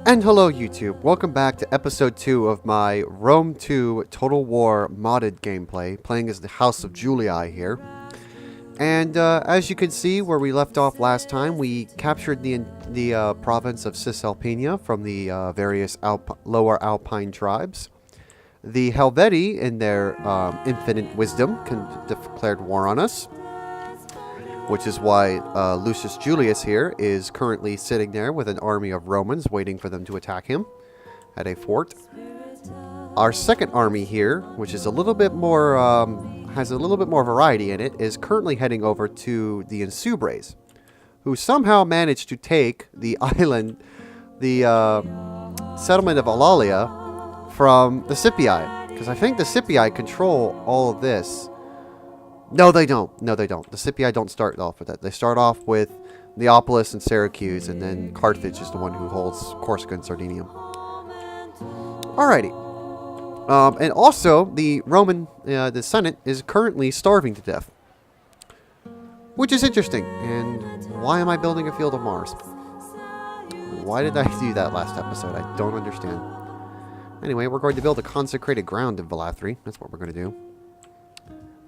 And hello YouTube, welcome back to episode 2 of my Rome 2 Total War modded gameplay, playing as the House of Julii here. And as you can see, where we left off last time, we captured the province of Cisalpina from the various lower Alpine tribes. The Helvetii, in their infinite wisdom, declared war on us, which is why Lucius Julius here is currently sitting there with an army of Romans waiting for them to attack him at a fort. Our second army here, which is a little bit more, has a little bit more variety in it, is currently heading over to the Insubres, who somehow managed to take the island, the settlement of Alalia from the Scipii, because I think the Scipii control all of this. No, they don't. No, they don't. The Scipii don't start off with that. They start off with Neapolis and Syracuse, and then Carthage is the one who holds Corsica and Sardinia. Alrighty. And also, the the Senate is currently starving to death. Which is interesting. And why am I building a field of Mars? Why did I do that last episode? I don't understand. Anyway, we're going to build a consecrated ground in Valathri. That's what we're going to do.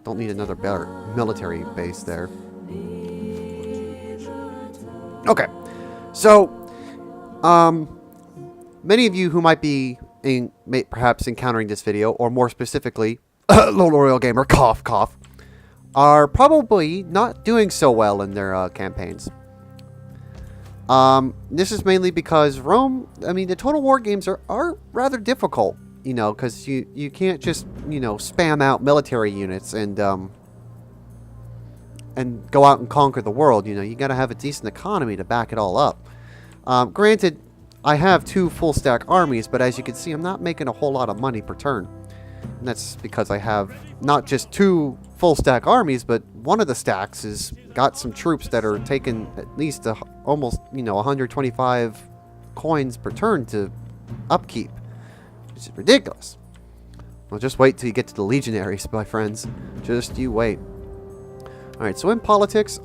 Don't need another better military base there. Okay, so many of you who might be perhaps encountering this video, or more specifically, Lord Royal Gamer, cough, cough, are probably not doing so well in their campaigns. This is mainly because Rome, the Total War games are rather difficult. You know, because you can't just, spam out military units and go out and conquer the world. You got to have a decent economy to back it all up. Granted, I have 2 full stack armies, but as you can see, I'm not making a whole lot of money per turn. And that's because I have not just 2 full stack armies, but one of the stacks has got some troops that are taking at least almost, 125 coins per turn to upkeep. Which is ridiculous. Well, just wait till you get to the legionaries, my friends. Just you wait. Alright, so in politics,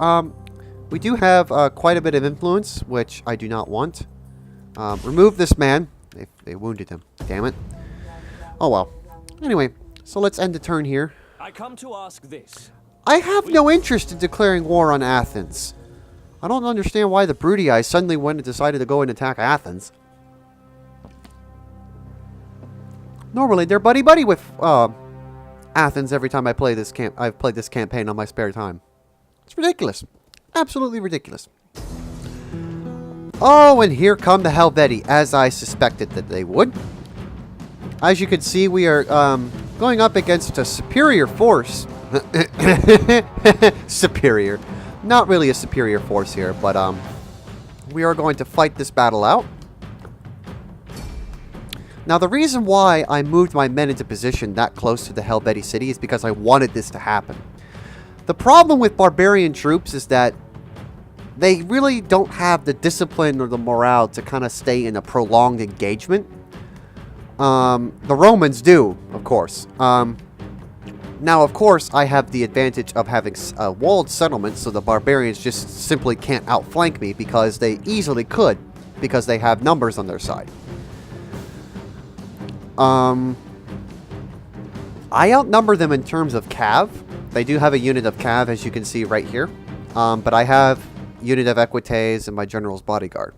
we do have quite a bit of influence, which I do not want. Remove this man. They wounded him. Damn it. Oh well. Anyway, so let's end the turn here. I come to ask this. I have no interest in declaring war on Athens. I don't understand why the Bruttii suddenly went and decided to go and attack Athens. Normally, they're buddy-buddy with Athens every time I play this I've played this campaign on my spare time. It's ridiculous. Absolutely ridiculous. Oh, and here come the Helvetii, as I suspected that they would. As you can see, we are going up against a superior force. Superior. Not really a superior force here, but we are going to fight this battle out. Now, the reason why I moved my men into position that close to the Helvetii city is because I wanted this to happen. The problem with barbarian troops is that they really don't have the discipline or the morale to kind of stay in a prolonged engagement. The Romans do, of course. Now, of course, I have the advantage of having a walled settlement, so the barbarians just simply can't outflank me because they easily could, because they have numbers on their side. I outnumber them in terms of cav. They do have a unit of cav, as you can see right here. But I have unit of equites and my general's bodyguard.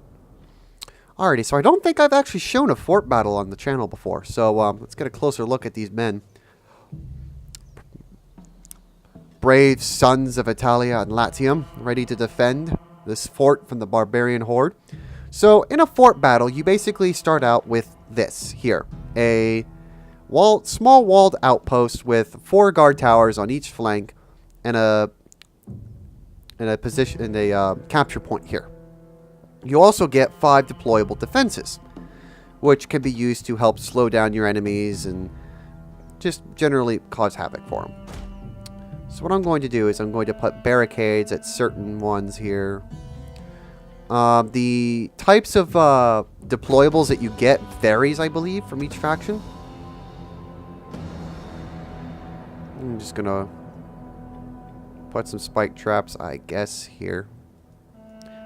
Alrighty, so I don't think I've actually shown a fort battle on the channel before. So let's get a closer look at these men. Brave sons of Italia and Latium, ready to defend this fort from the barbarian horde. So in a fort battle, you basically start out with this here. A small walled outpost with 4 guard towers on each flank and a capture point here. You also get 5 deployable defenses, which can be used to help slow down your enemies and just generally cause havoc for them. So what I'm going to do is I'm going to put barricades at certain ones here. The types of deployables that you get varies, I believe, from each faction. I'm just gonna put some spike traps, I guess, here.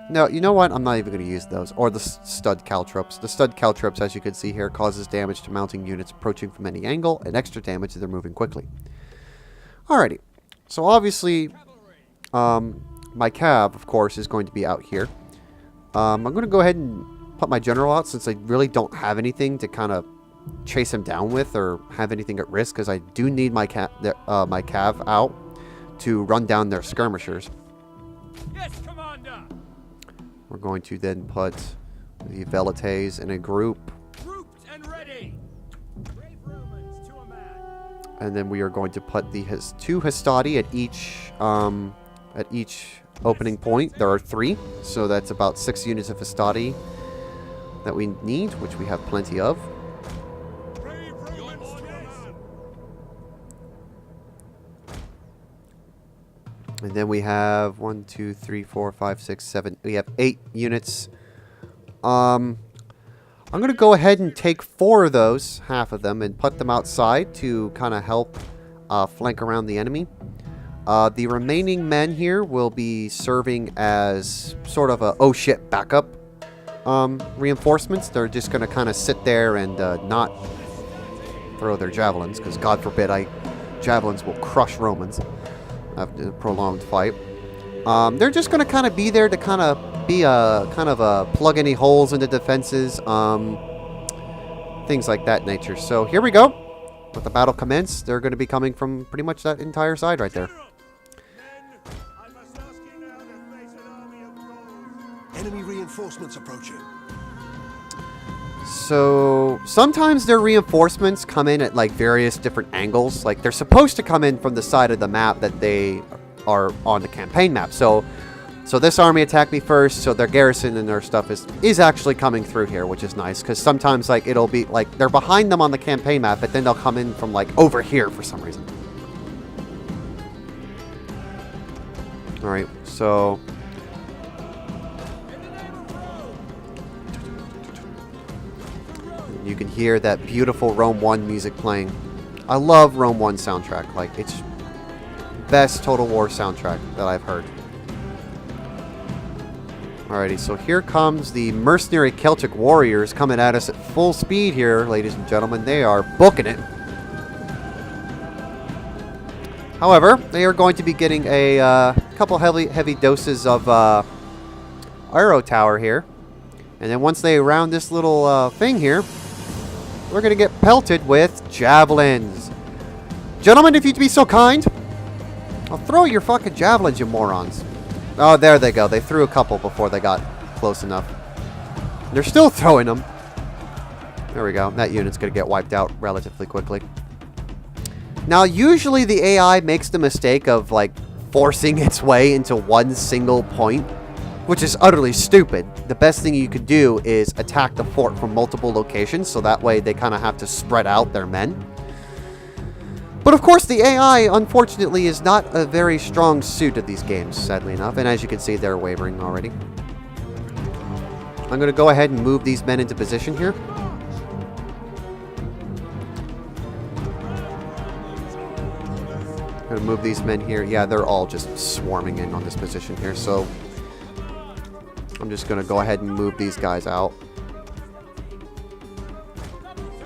No, you know what? I'm not even going to use those. Or the stud caltrops. The stud caltrops, as you can see here, causes damage to mounting units approaching from any angle, and extra damage if they're moving quickly. Alrighty. So obviously, my cav, of course, is going to be out here. I'm going to go ahead and put my general out since I really don't have anything to kind of chase him down with or have anything at risk, because I do need my cav out to run down their skirmishers. Yes, Commander. We're going to then put the Velites in a group. Grouped and ready. Brave Romans to a man. And then we are going to put the two Hastati at each opening point. There are 3, so that's about 6 units of Hastati that we need, which we have plenty of. And then we have 1, 2, 3, 4, 5, 6, 7. We have 8 units. I'm going to go ahead and take 4 of those, half of them, and put them outside to kind of help flank around the enemy. The remaining men here will be serving as sort of a oh shit backup reinforcements. They're just going to kind of sit there and not throw their javelins, because God forbid javelins will crush Romans after a prolonged fight. They're just going to kind of be there to kind of be a plug any holes into defenses, things like that nature. So here we go. With the battle commence, they're going to be coming from pretty much that entire side right there. Enemy reinforcements approaching. So sometimes their reinforcements come in at like various different angles. Like they're supposed to come in from the side of the map that they are on the campaign map. So this army attacked me first, so their garrison and their stuff is actually coming through here, which is nice, because sometimes like it'll be like they're behind them on the campaign map, but then they'll come in from like over here for some reason. All right, so you can hear that beautiful Rome 1 music playing. I love Rome 1 soundtrack. Like, it's best Total War soundtrack that I've heard. Alrighty, so here comes the mercenary Celtic warriors coming at us at full speed here, ladies and gentlemen. They are booking it. However, they are going to be getting a couple heavy doses of Arrow Tower here. And then once they round this little thing here, we're going to get pelted with javelins. Gentlemen, if you'd be so kind, I'll throw your fucking javelins, you morons. Oh, there they go. They threw a couple before they got close enough. They're still throwing them. There we go. That unit's going to get wiped out relatively quickly. Now, usually the AI makes the mistake of, like, forcing its way into one single point, which is utterly stupid. The best thing you could do is attack the fort from multiple locations, so that way they kind of have to spread out their men. But of course, the AI, unfortunately, is not a very strong suit of these games, sadly enough. And as you can see, they're wavering already. I'm going to go ahead and move these men into position here. I'm going to move these men here. Yeah, they're all just swarming in on this position here, so I'm just going to go ahead and move these guys out.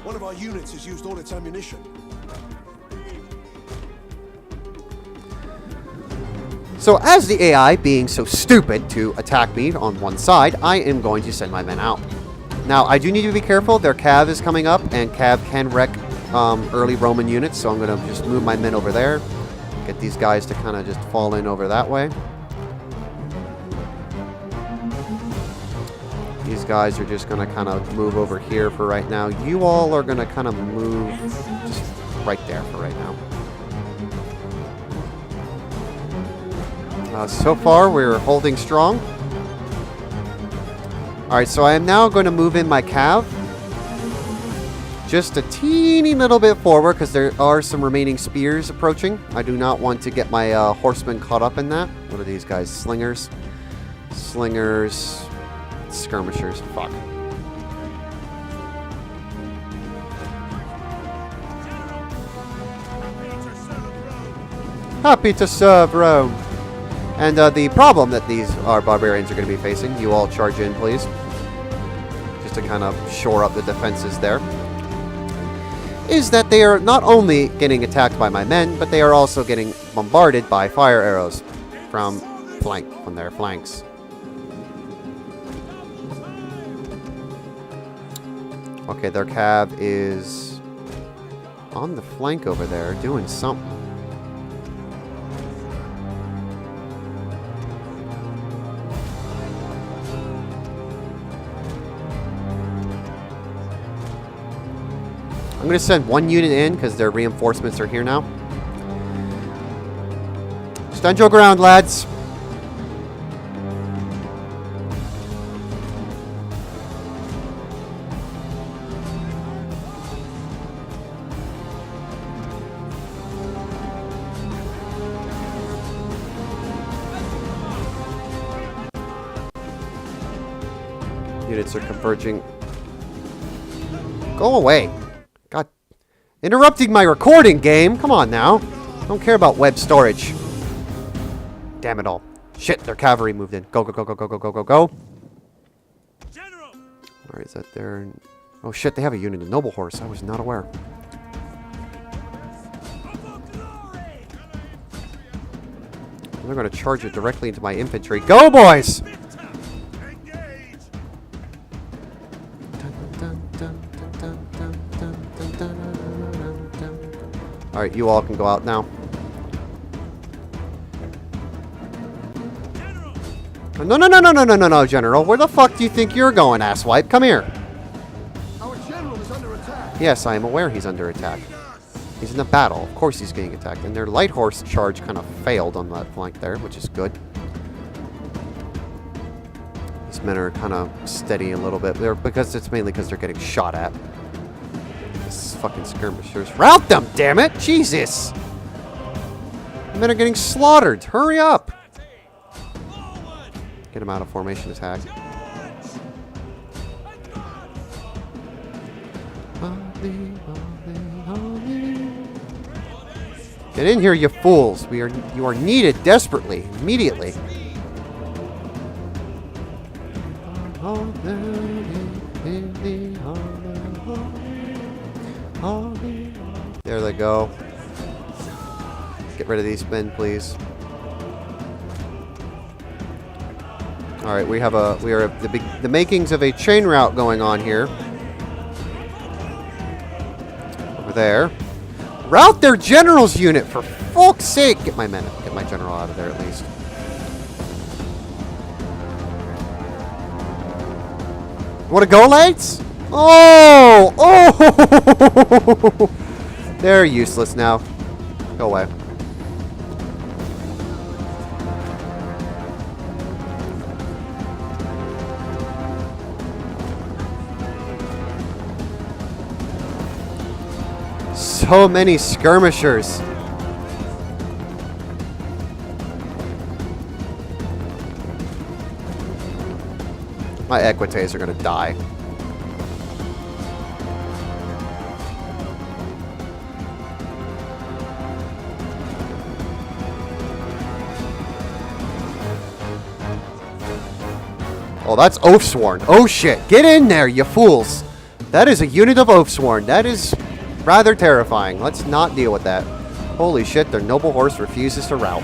One of our units has used all its ammunition. So as the AI being so stupid to attack me on one side, I am going to send my men out. Now, I do need to be careful. Their cav is coming up, and cav can wreck early Roman units, so I'm going to just move my men over there. Get these guys to kind of just fall in over that way. These guys are just going to kind of move over here for right now. You all are going to kind of move just right there for right now. So far, we're holding strong. Alright, so I am now going to move in my cav. Just a teeny little bit forward, because there are some remaining spears approaching. I do not want to get my horsemen caught up in that. What are these guys? Slingers? Slingers. Skirmishers. Fuck. Happy to serve Rome. And the problem that these our barbarians are going to be facing, you all charge in, please. Just to kind of shore up the defenses there. Is that they are not only getting attacked by my men, but they are also getting bombarded by fire arrows from their flanks. Okay, their cav is on the flank over there doing something. I'm going to send one unit in because their reinforcements are here now. Stand your ground, lads. Units are converging. Go away. God. Interrupting my recording, game. Come on now. Don't care about web storage. Damn it all. Shit, their cavalry moved in. Go, go, go, go, go, go, go, go, go. General. Alright, is that there? Oh shit, they have a unit of noble horse. I was not aware. They're going to charge it directly into my infantry. Go, boys! Engage. Alright, you all can go out now. No, no, no, no, no, no, no, no, General. Where the fuck do you think you're going, asswipe? Come here. Our general is under attack. Yes, I am aware he's under attack. He's in a battle. Of course he's getting attacked. And their light horse charge kind of failed on that flank there, which is good. These men are kind of steady a little bit. It's mainly because they're getting shot at. These fucking skirmishers. Rout them, damn it! Jesus! The men are getting slaughtered. Hurry up! Get him out of formation attack. Get in here, you fools! You are needed desperately, immediately. There they go. Get rid of these men, please. All right, we are the makings of a chain route going on here. Over there. Rout their general's unit, for fuck's sake! Get my general out of there at least. Want to go, lads? Oh! Oh! They're useless now. Go away. So many skirmishers. My equites are going to die. Oh, that's Oathsworn. Oh shit. Get in there, you fools. That is a unit of Oathsworn. That is rather terrifying. Let's not deal with that. Holy shit, their noble horse refuses to rout.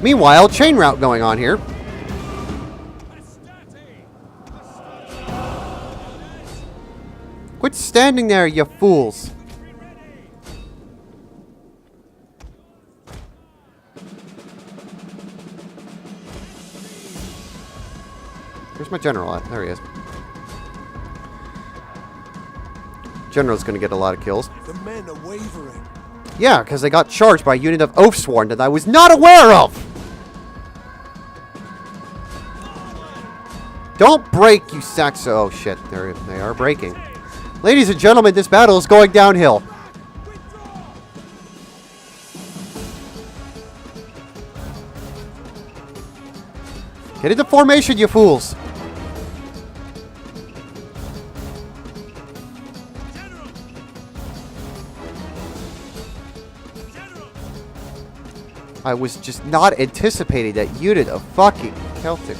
Meanwhile, chain route going on here. Quit standing there, you fools. Where's my general at? There he is. General's gonna get a lot of kills. The men are wavering. Yeah, because they got charged by a unit of Oathsworn that I was not aware of! Don't break, you sacks. Oh shit, they are breaking. Ladies and gentlemen, this battle is going downhill. Get into formation, you fools! I was just not anticipating that unit of fucking Celtic.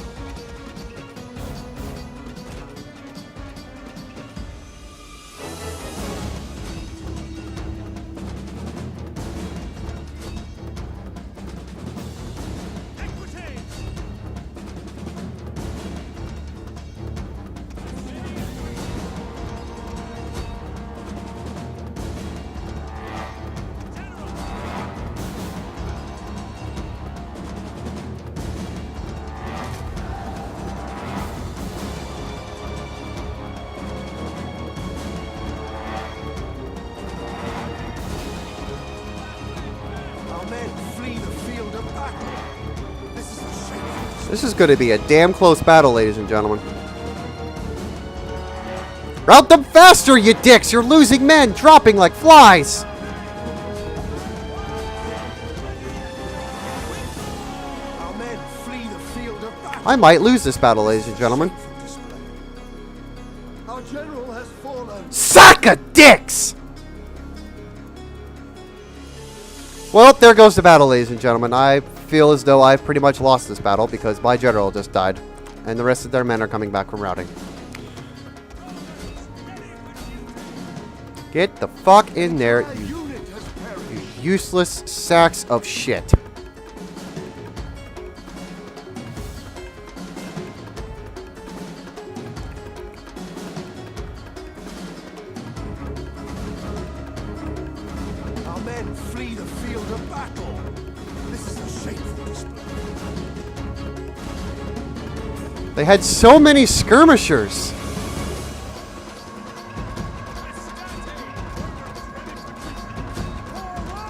Our men flee the field of battle. This is a shameful. This is going to be a damn close battle, ladies and gentlemen. Rout them faster, you dicks! You're losing men, dropping like flies! Our men flee the field of battle. I might lose this battle, ladies and gentlemen. Our general has fallen. Sack of dicks! Well, there goes the battle, ladies and gentlemen. I feel as though I've pretty much lost this battle because my general just died. And the rest of their men are coming back from routing. Get the fuck in there, Our you unit has perished. useless sacks of shit. Our men flee the field of battle. This is a shameful display. They had so many skirmishers.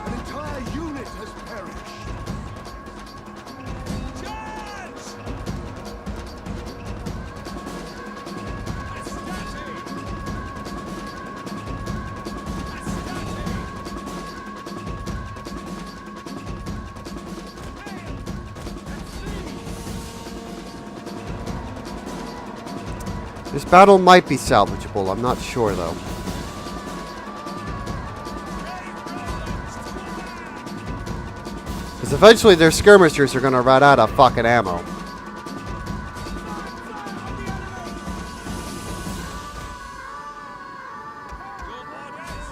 An entire unit has perished. This battle might be salvageable. I'm not sure, though. Because eventually their skirmishers are going to run out of fucking ammo.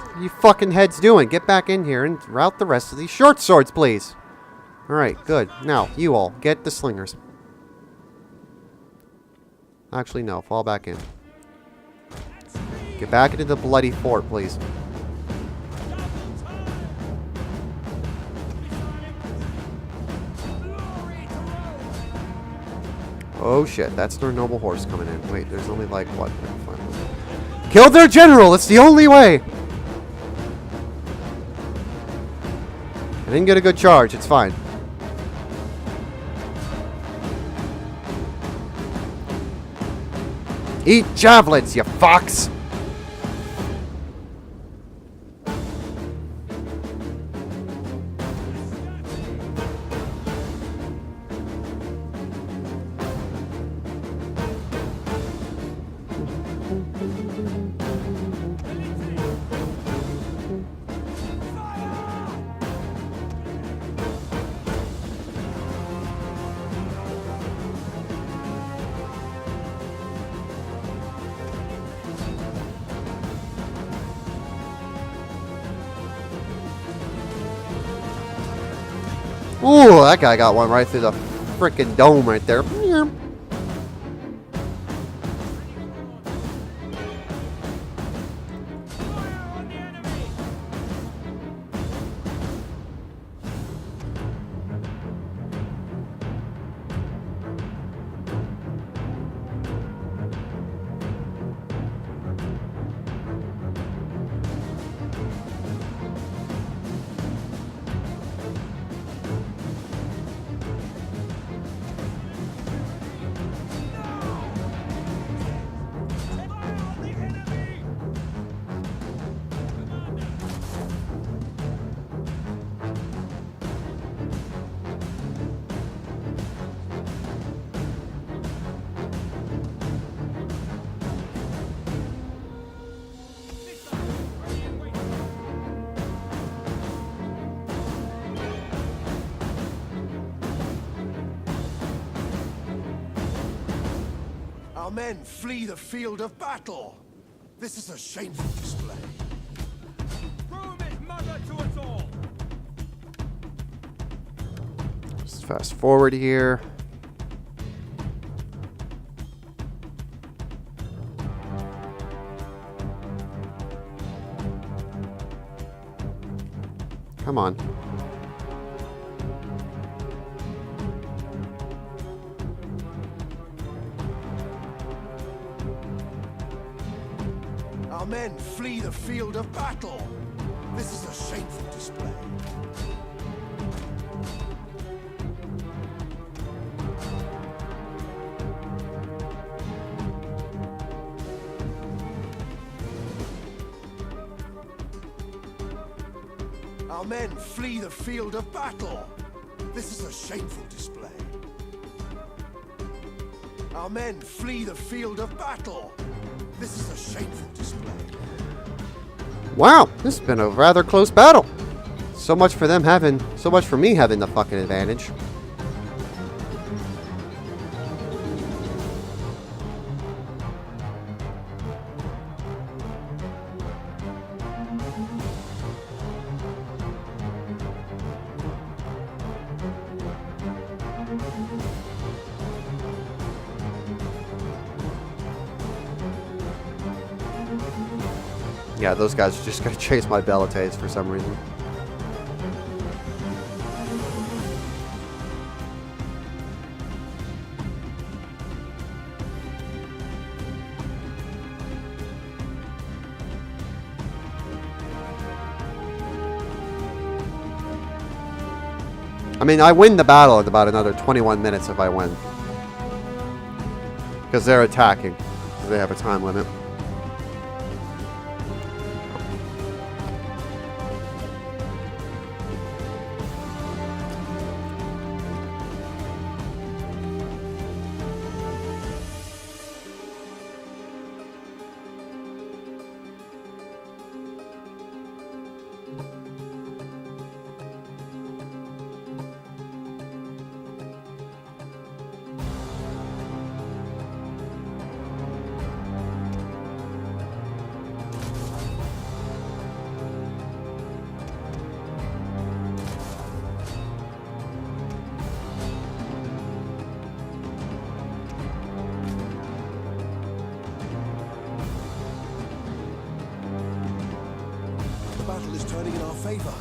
What are you fucking heads doing? Get back in here and rout the rest of these short swords, please. Alright, good. Now, you all, get the slingers. Actually, no. Fall back in. Get back into the bloody fort, please. Oh shit, that's their noble horse coming in. Wait, there's only like, what? Kill their general! It's the only way! I didn't get a good charge. It's fine. Eat javelins, you fox! Ooh, that guy got one right through the frickin' dome right there. Our men flee the field of battle. This is a shameful display. Rome is mother to us all. Just fast forward here. Come on. Our men flee the field of battle. This is a shameful display. Our men flee the field of battle. This is a shameful display. Our men flee the field of battle. This is a shameful display. Wow, this has been a rather close battle. So much for me having the fucking advantage. Yeah, those guys are just gonna chase my Bellates for some reason. I mean, I win the battle in about another 21 minutes if I win. Because they're attacking. They have a time limit. The battle is turning in our favor.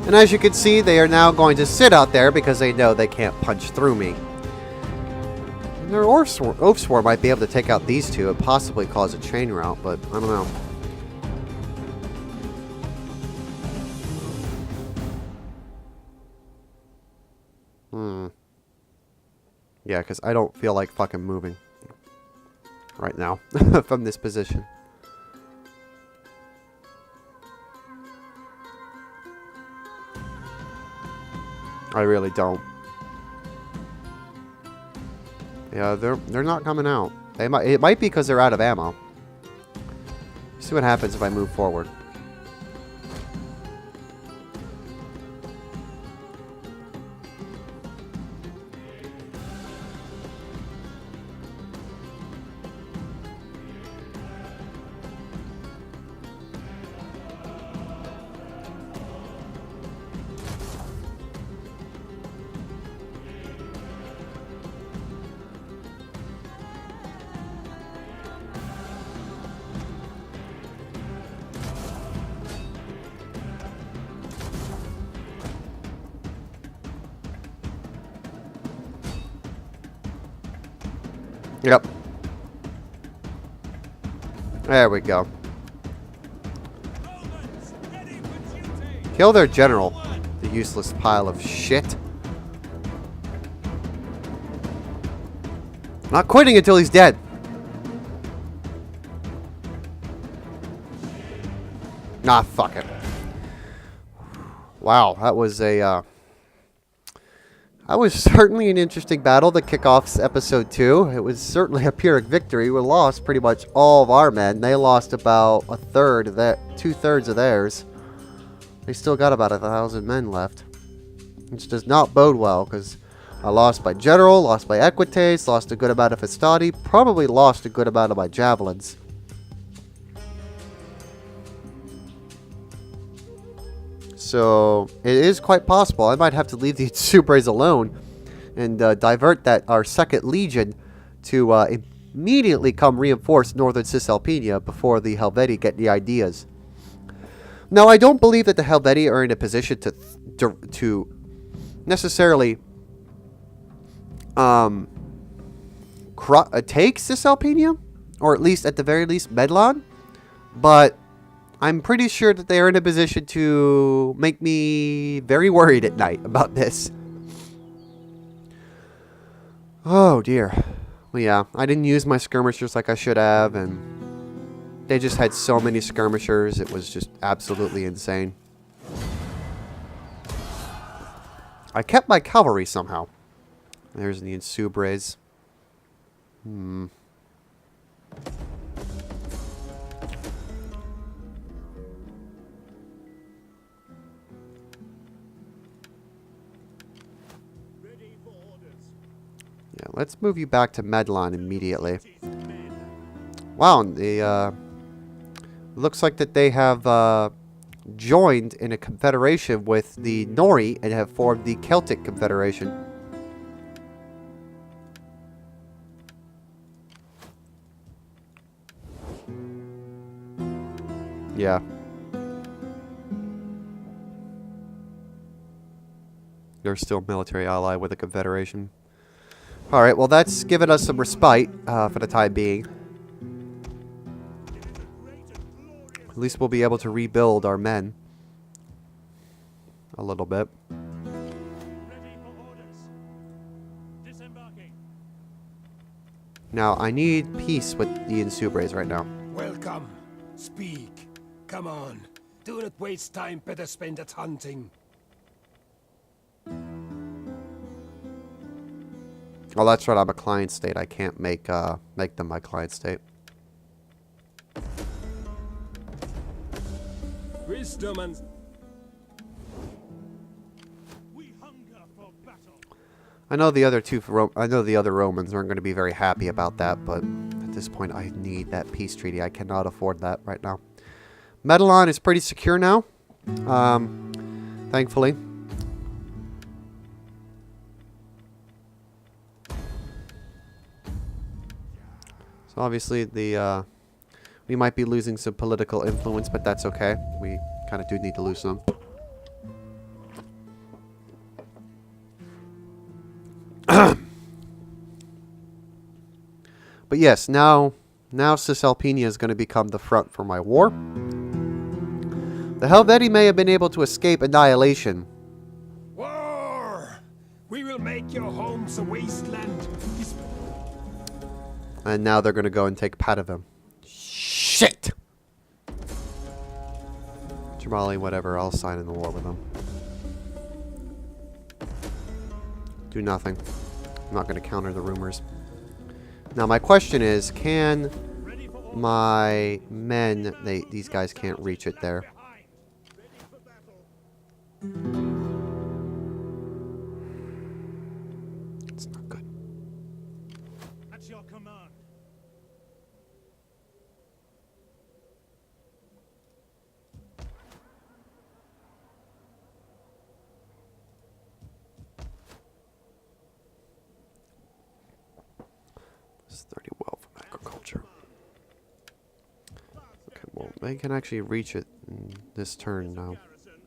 And as you can see, they are now going to sit out there because they know they can't punch through me. And their Oath Swarm might be able to take out these two and possibly cause a chain route, but I don't know. Yeah, because I don't feel like fucking moving right now from this position. I really don't. Yeah, they're not coming out. It might be because they're out of ammo. See what happens if I move forward. Yep. There we go. Kill their general, the useless pile of shit. Not quitting until he's dead. Nah, fuck it. Wow, that was a that was certainly an interesting battle to kick off episode 2. It was certainly a Pyrrhic victory. We lost pretty much all of our men. They lost about a third of that, 2/3 of theirs. They still got about 1,000 men left. Which does not bode well, because I lost by General, lost by Equites, lost a good amount of Hastati, probably lost a good amount of my Javelins. So, it is quite possible. I might have to leave the Insubres alone and divert our 2nd Legion to immediately come reinforce northern Cisalpina before the Helvetii get the ideas. Now, I don't believe that the Helvetii are in a position to necessarily take Cisalpina, or at least, at the very least, Medlan, but I'm pretty sure that they are in a position to make me very worried at night about this. Oh, dear. Well, yeah, I didn't use my skirmishers like I should have, and they just had so many skirmishers, it was just absolutely insane. I kept my cavalry somehow. There's the Insubres. Ready for orders. Yeah, let's move you back to Medlan immediately. Wow, the looks like that they have joined in a confederation with the Nori and have formed the Celtic Confederation. Yeah. They're still a military ally with the Confederation. Alright, well that's given us some respite for the time being. At least we'll be able to rebuild our men. A little bit. Ready for orders. Disembarking. Now, I need peace with the Insubres right now. Welcome. Speak. Come on. Do not waste time, better spend it hunting. Oh, that's right, I'm a client state. I can't make them my client state. Wisdom and... We hunger for battle. I know the other Romans aren't going to be very happy about that, but at this point I need that peace treaty. I cannot afford that right now. Medlan is pretty secure now, thankfully. So obviously we might be losing some political influence, but that's okay. We kind of do need to lose some. But yes, now Cisalpina is going to become the front for my war. The Helvetii may have been able to escape annihilation. War! We will make your homes a wasteland. And now they're going to go and take Padavim. Shit! Jamali, whatever, I'll sign in the war with them. Do nothing. I'm not going to counter the rumors. Now my question is, can my men, these guys can't reach it there. Ready for battle. It's not good. At your command. This is 30 well from agriculture. Okay, well, they can actually reach it in this turn now. Garrison.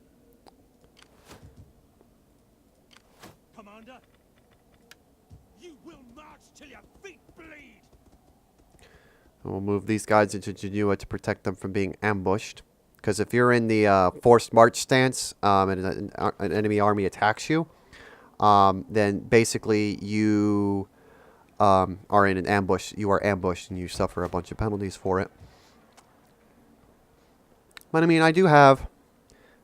Commander, you will march till your feet bleed. And we'll move these guys into Genua to protect them from being ambushed. Because if you're in the forced march stance and an enemy army attacks you, then basically you are in an ambush. You are ambushed and you suffer a bunch of penalties for it. But I mean, I do have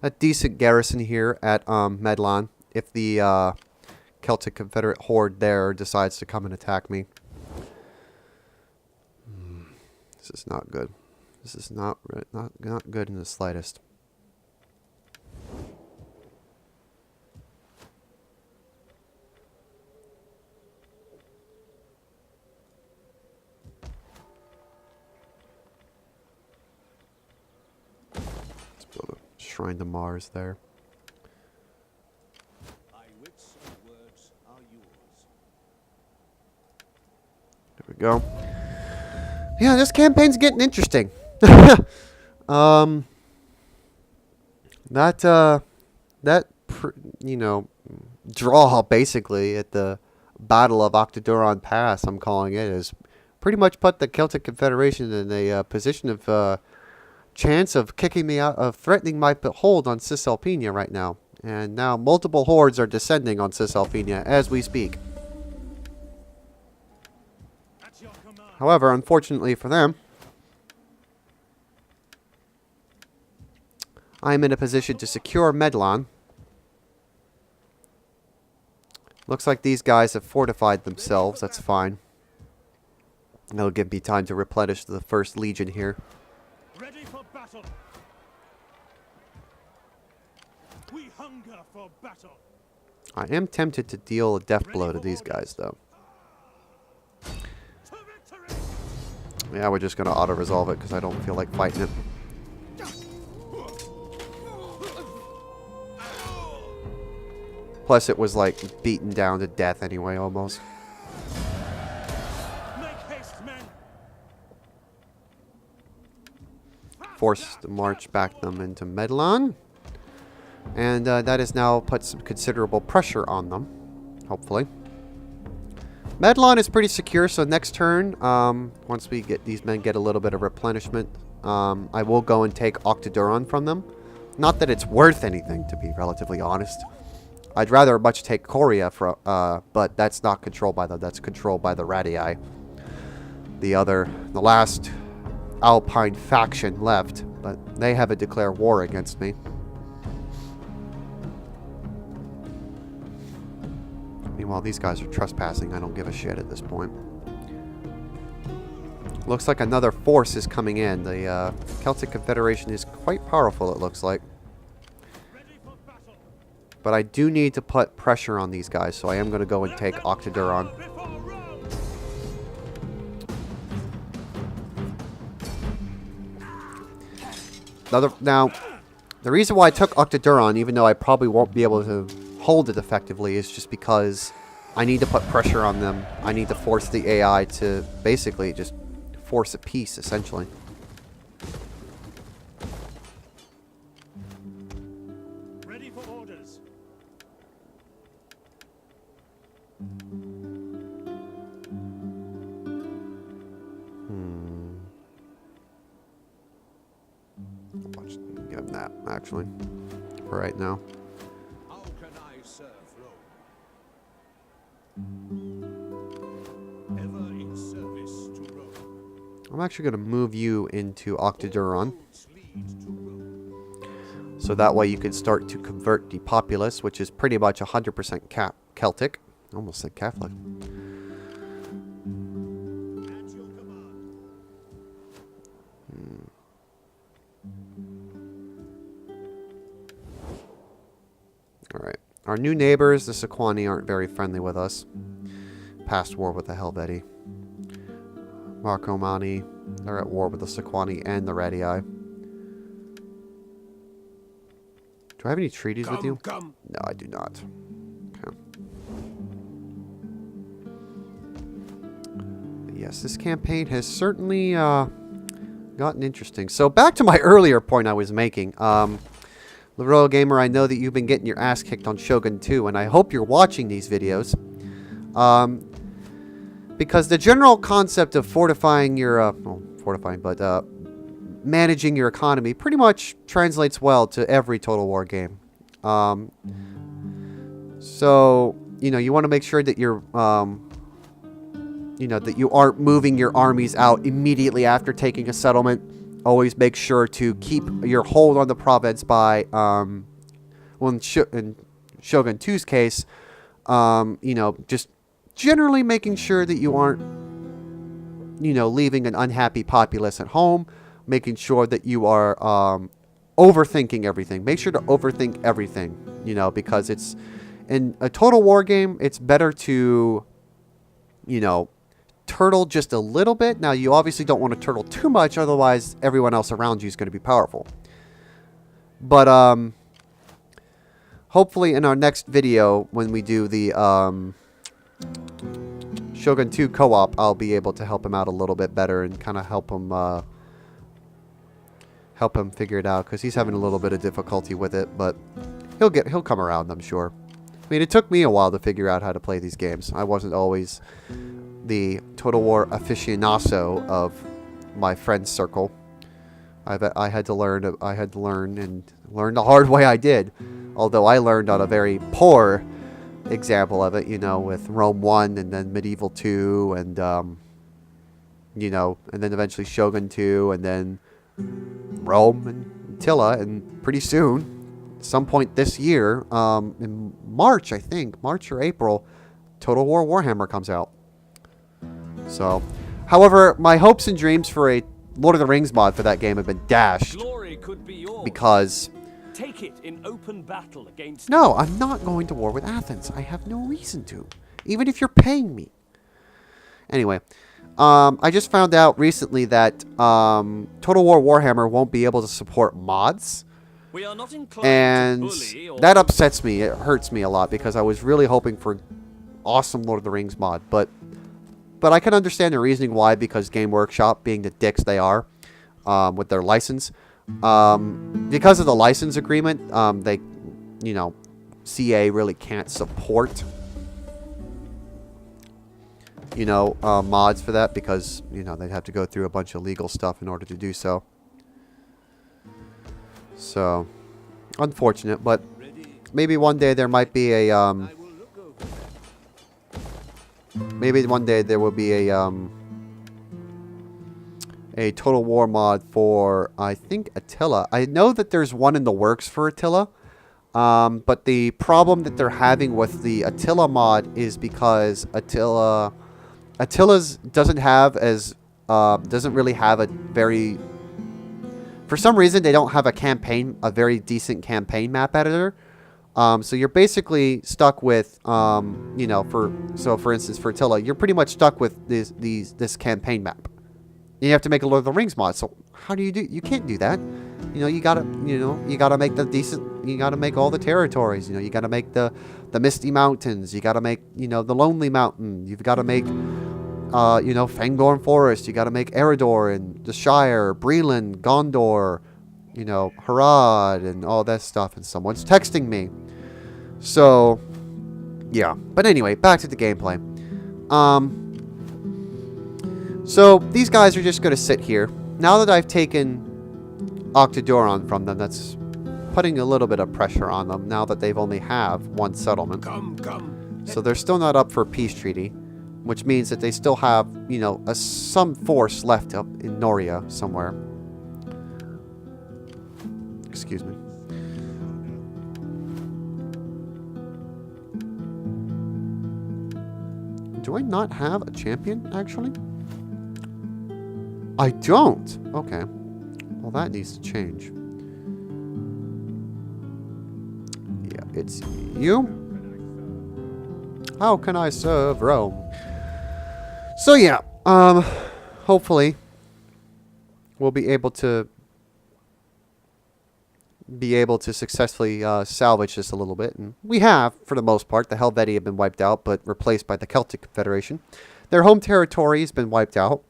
a decent garrison here at Medlan. If the Celtic Confederate horde there decides to come and attack me. This is not good. This is not good in the slightest. Shrine to Mars there. My wits and words are yours. There we go. Yeah, this campaign's getting interesting. You know, draw basically at the Battle of Octoduron Pass, I'm calling it, is pretty much put the Celtic Confederation in a position of chance of kicking me out, of threatening my hold on Cisalpina right now. And now multiple hordes are descending on Cisalpina as we speak. At your command. However, unfortunately for them, I'm in a position to secure Medlan. Looks like these guys have fortified themselves. That's fine. That'll give me time to replenish the first legion here. Ready for battle. We hunger for battle. I am tempted to deal a death blow to these guys, though. To victory. Yeah, we're just going to auto-resolve it because I don't feel like fighting it. Plus, it was, like, beaten down to death anyway, almost. Make haste, men. Forced to march back them into Medlan. And that has now put some considerable pressure on them, hopefully. Medlan is pretty secure, so next turn, once we get these men get a little bit of replenishment, I will go and take Octoduron from them. Not that it's worth anything, to be relatively honest. I'd rather much take Coria, but that's not controlled by them. That's controlled by the Radii. The last Alpine faction left, but they haven't declared war against me. Meanwhile, these guys are trespassing. I don't give a shit at this point. Looks like another force is coming in. The Celtic Confederation is quite powerful, it looks like. But I do need to put pressure on these guys, so I am going to go and take Octoduron. Now, the reason why I took Octoduron, even though I probably won't be able to hold it effectively, is just because I need to put pressure on them. I need to force the AI to basically just force a peace, essentially. Ready for orders. Watch, give him that, actually, for right now. How can I serve Rome? Ever in service to Rome. I'm actually going to move you into Octoduron, Roads lead to Rome. so that way you can start to convert the populace, which is pretty much 100% Celtic. Almost said Catholic. At your command. Alright. Our new neighbors, the Sequani, aren't very friendly with us. Past war with the Helvetii. Marcomanni, they're at war with the Sequani and the Radii. Do I have any treaties with you? Come. No, I do not. Okay. But yes, this campaign has certainly gotten interesting. So back to my earlier point I was making. The Royal Gamer, I know that you've been getting your ass kicked on Shogun 2, and I hope you're watching these videos. Because the general concept of fortifying your, managing your economy pretty much translates well to every Total War game. So, you know, you want to make sure that you're, that you aren't moving your armies out immediately after taking a settlement. Always make sure to keep your hold on the province by, in Shogun 2's case, just generally making sure that you aren't, leaving an unhappy populace at home, making sure that you are overthinking everything. Make sure to overthink everything, because it's, in a Total War game, it's better to, turtle just a little bit. Now, you obviously don't want to turtle too much, otherwise everyone else around you is going to be powerful. But hopefully in our next video, when we do the Shogun 2 co-op, I'll be able to help him out a little bit better and kind of help him figure it out, because he's having a little bit of difficulty with it, but he'll come around, I'm sure. I mean, it took me a while to figure out how to play these games. I wasn't always the Total War aficionado of my friend's circle. I had to learn and learn the hard way I did. Although I learned on a very poor example of it, you know, with Rome 1 and then Medieval 2 and, you know, and then eventually Shogun 2 and then Rome and Attila, and pretty soon, at some point this year, in March, I think, March or April, Total War Warhammer comes out. So, however, my hopes and dreams for a Lord of the Rings mod for that game have been dashed. Glory could be yours. Because... Take it in open battle against... No, I'm not going to war with Athens. I have no reason to. Even if you're paying me. Anyway, I just found out recently that Total War Warhammer won't be able to support mods. We are not inclined And to bully or... that upsets me. It hurts me a lot because I was really hoping for awesome Lord of the Rings mod. But I can understand the reasoning why, because Game Workshop, being the dicks they are with their license, because of the license agreement, they, you know, CA really can't support, you know, mods for that, because, you know, they'd have to go through a bunch of legal stuff in order to do so. So, unfortunate, but maybe one day there might be a, maybe one day there will be a Total War mod for, I think, Attila. I know that there's one in the works for Attila, but the problem that they're having with the Attila mod is because Attila's doesn't really have a very, for some reason they don't have a very decent campaign map editor. So you're basically stuck with, you know, for instance, for Attila, you're pretty much stuck with this campaign map. You have to make a Lord of the Rings mod. So how do? You can't do that. You know, you gotta make you gotta make all the territories. You know, you gotta make the Misty Mountains. You gotta make, you know, the Lonely Mountain. You've gotta make, you know, Fangorn Forest. You gotta make Eredor and the Shire, Breland, Gondor, you know, Harad, and all that stuff. And someone's texting me. So, yeah. But anyway, back to the gameplay. So, these guys are just going to sit here. Now that I've taken Octodoron from them, that's putting a little bit of pressure on them now that they've only have one settlement. Come. So they're still not up for a peace treaty, which means that they still have, you know, some force left up in Noria somewhere. Excuse me. Do I not have a champion, actually? I don't. Okay. Well, that needs to change. Yeah, it's you. How can I serve Rome? So yeah, hopefully we'll be able to successfully salvage this a little bit, and we have, for the most part. The Helvetii have been wiped out, but replaced by the Celtic Confederation. Their home territory has been wiped out.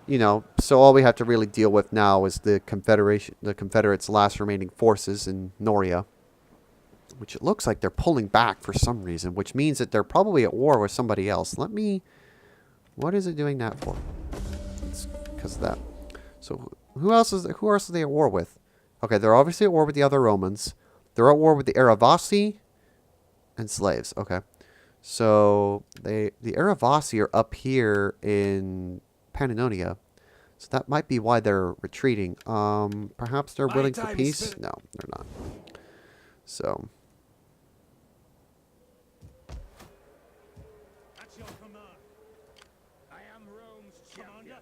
You know, so all we have to really deal with now is the Confederates' last remaining forces in Noria, which it looks like they're pulling back for some reason, which means that they're probably at war with somebody else. What is it doing that for? It's because of that. So who else are they at war with? Okay, they're obviously at war with the other Romans. They're at war with the Aravasi and slaves. Okay. So the Aravasi are up here in Pannonia, so that might be why they're retreating. Perhaps they're willing for peace? No, they're not. So. At your command. I am Rome's champion.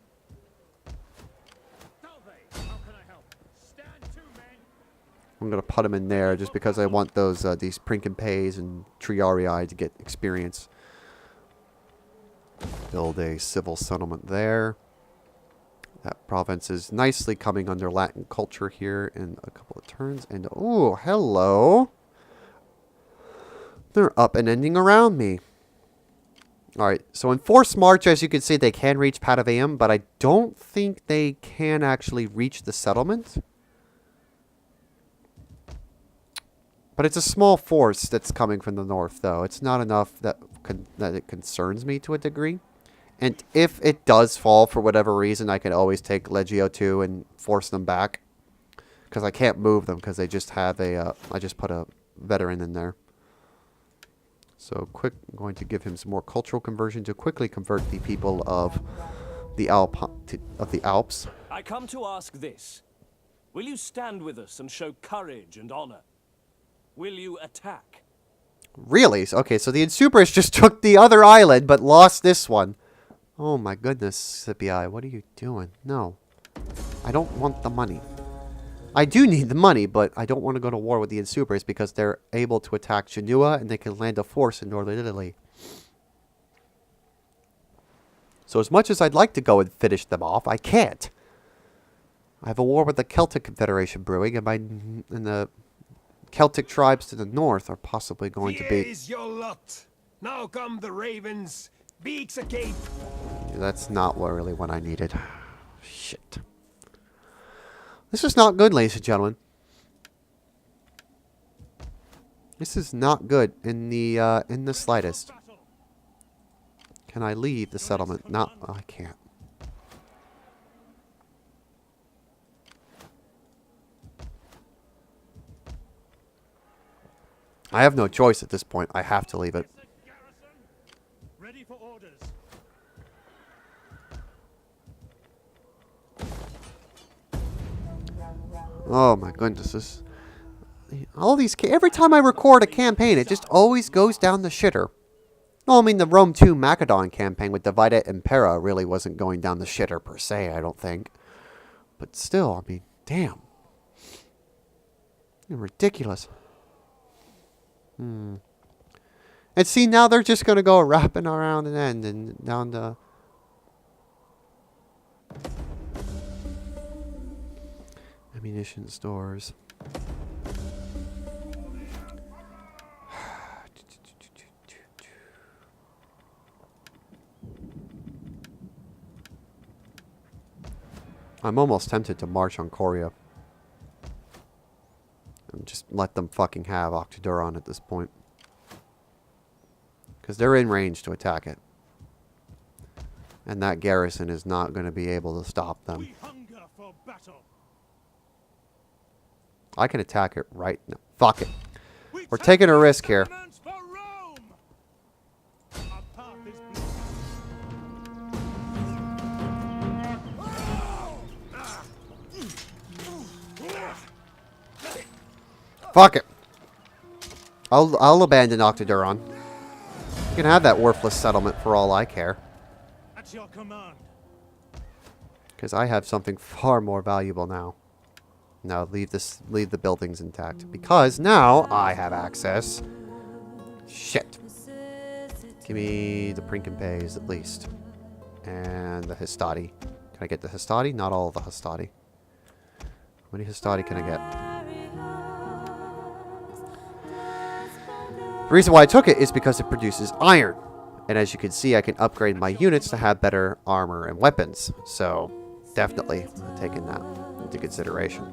Salve, how can I help? Stand to, men. I'm going to put them in there just because I want these Prinkenpays and Triarii to get experience. Build a civil settlement there. province is nicely coming under Latin culture here in a couple of turns. And, oh, hello. They're up and ending around me. Alright, so in forced march, as you can see, they can reach Patavium, but I don't think they can actually reach the settlement. But it's a small force that's coming from the north, though. It's not enough that it concerns me to a degree. And if it does fall for whatever reason, I can always take Legio 2 and force them back. Because I can't move them because they just have a... I just put a veteran in there. So I'm going to give him some more cultural conversion to quickly convert the people of the Alps. I come to ask this. Will you stand with us and show courage and honor? Will you attack? Really? Okay, so the Insuperus just took the other island, but lost this one. Oh my goodness, Scipii, what are you doing? No. I don't want the money. I do need the money, but I don't want to go to war with the Insuperus because they're able to attack Genoa and they can land a force in northern Italy. So as much as I'd like to go and finish them off, I can't. I have a war with the Celtic Confederation brewing, and the Celtic tribes to the north are possibly going to be... Here is your lot. Now come the ravens, beaks agape. That's not really what I needed. Shit. This is not good, ladies and gentlemen. This is not good in the slightest. Can I leave the settlement? No, I can't. I have no choice at this point. I have to leave it. Ready for orders. Oh my goodness, every time I record a campaign, it just always goes down the shitter. Well, I mean, the Rome 2 Macedon campaign with Divide Impera really wasn't going down the shitter per se, I don't think. But still, I mean, damn. You're ridiculous. And see, now they're just going to go wrapping around an end and down to... ammunition stores. I'm almost tempted to march on Coria. And just let them fucking have Octoduron at this point. Because they're in range to attack it. And that garrison is not going to be able to stop them. We hunger for battle. I can attack it right now. Fuck it. We're taking a risk here. For Rome. Our path is Fuck it. I'll abandon Octoduron. You can have that worthless settlement for all I care. at your command. Because I have something far more valuable now. Now leave the buildings intact. Because now I have access. Shit. Give me the Prinkenpays at least. And the Hastati. Can I get the Hastati? Not all of the Hastati. How many Hastati can I get? The reason why I took it is because it produces iron. And as you can see, I can upgrade my units to have better armor and weapons. So, definitely taking that into consideration.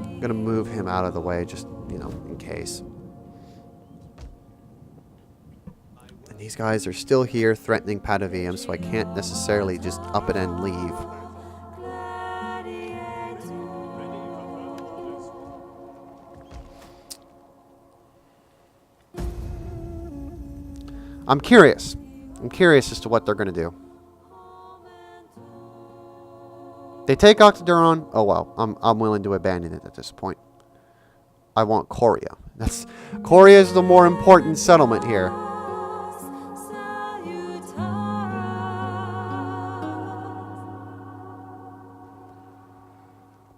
I'm going to move him out of the way just, you know, in case. And these guys are still here threatening Patavium, so I can't necessarily just up it and leave. I'm curious. I'm curious as to what they're going to do. They take Octoduron. Oh well, I'm willing to abandon it at this point. I want Coria. Coria is the more important settlement here.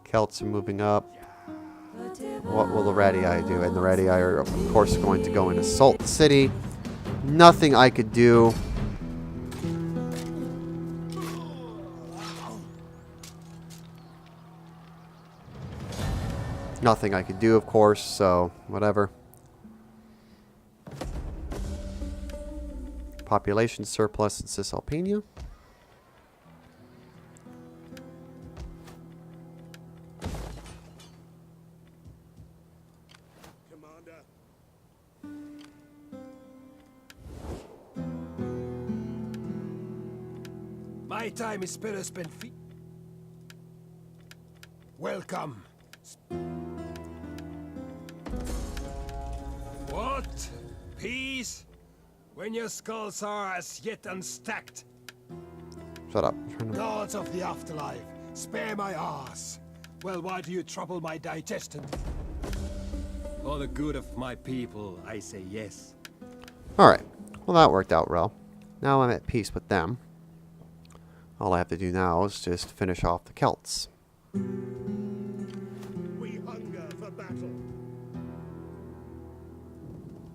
Celts are moving up. What will the Radii do? And the Radii are of course going to go and assault the city. Nothing I could do. Nothing I could do, of course, so whatever. Population surplus in Cisalpina. Commander. My time is better spent Welcome. What? Peace? When your skulls are as yet unstacked? Shut up. I'm trying to... Gods of the afterlife, spare my ass. Well, why do you trouble my digestion? For the good of my people, I say yes. Alright. Well, that worked out well. Now I'm at peace with them. All I have to do now is just finish off the Celts. We hunger for battle.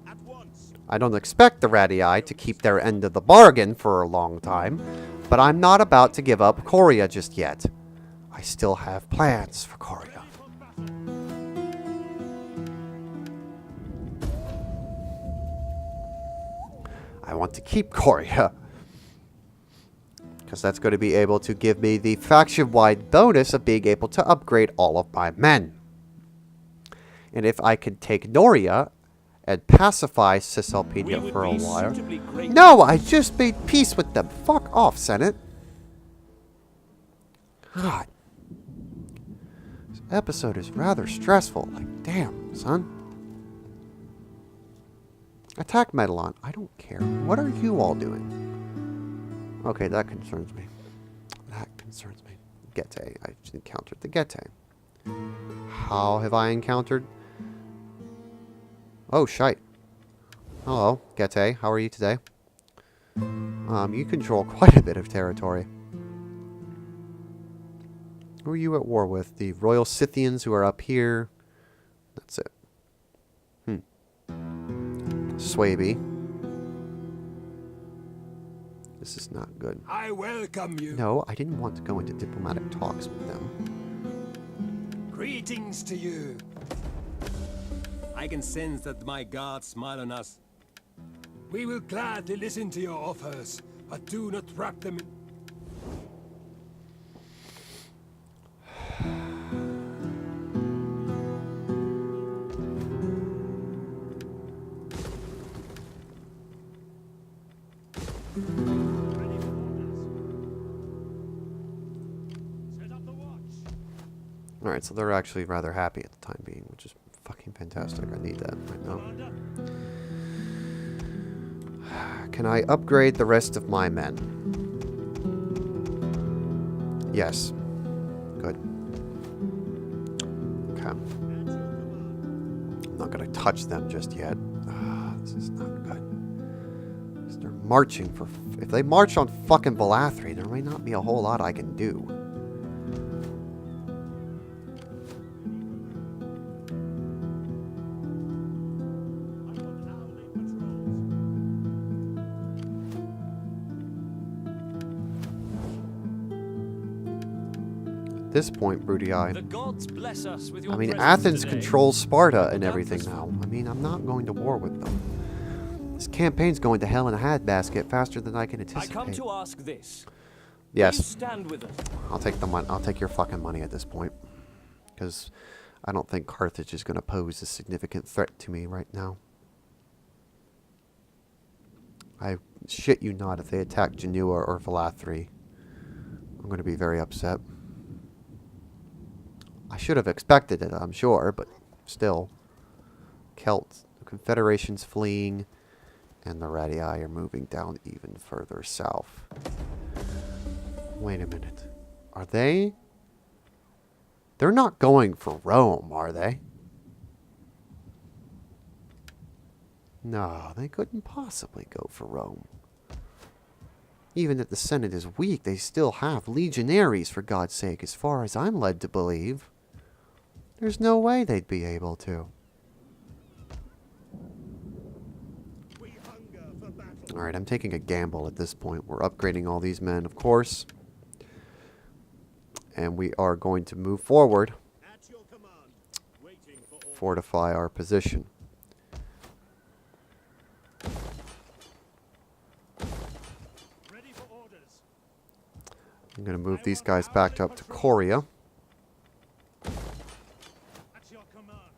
At once. I don't expect the Radii to keep their end of the bargain for a long time, but I'm not about to give up Korea just yet. I still have plans for Korea. I want to keep Korea, because that's going to be able to give me the faction-wide bonus of being able to upgrade all of my men. And if I can take Noria and pacify Cisalpina for a while... No, I just made peace with them. Fuck off, Senate. God. This episode is rather stressful. Like, damn, son. Attack Medallon. I don't care. What are you all doing? Okay, that concerns me. That concerns me. Getae. I just encountered the Getae. How have I encountered? Oh, shite. Hello, Getae. How are you today? You control quite a bit of territory. Who are you at war with? The Royal Scythians who are up here. That's it. Swaby. This is not good. I welcome you. No, I didn't want to go into diplomatic talks with them. Greetings to you. I can sense that my gods smile on us. We will gladly listen to your offers, but do not wrap them in... Alright, so they're actually rather happy at the time being, which is fucking fantastic. I need that right now. Can I upgrade the rest of my men? Yes. Good. Okay. I'm not going to touch them just yet. This is not good. 'Cause they're marching for... If they march on fucking Valathri, there may not be a whole lot I can do. At this point, Brudii, The gods bless us with your I mean, presence Athens today. controls Sparta and everything now. I mean, I'm not going to war with them. This campaign's going to hell in a handbasket faster than I can I anticipate. come to ask this. Will you Yes, stand with us? I'll take the money. I'll take your fucking money at this point, because I don't think Carthage is going to pose a significant threat to me right now. I shit you not, if they attack Genua or Valathri, I'm going to be very upset. I should have expected it, I'm sure, but still. Celts, the Confederation's fleeing, and the Radii are moving down even further south. Wait a minute. Are they? They're not going for Rome, are they? No, they couldn't possibly go for Rome. Even if the Senate is weak, they still have legionaries, for God's sake, as far as I'm led to believe. There's no way they'd be able to. Alright, I'm taking a gamble at this point. We're upgrading all these men, of course. And we are going to move forward. fortify our position. Ready for orders. I'm going to move these guys back up to Korea. At your command.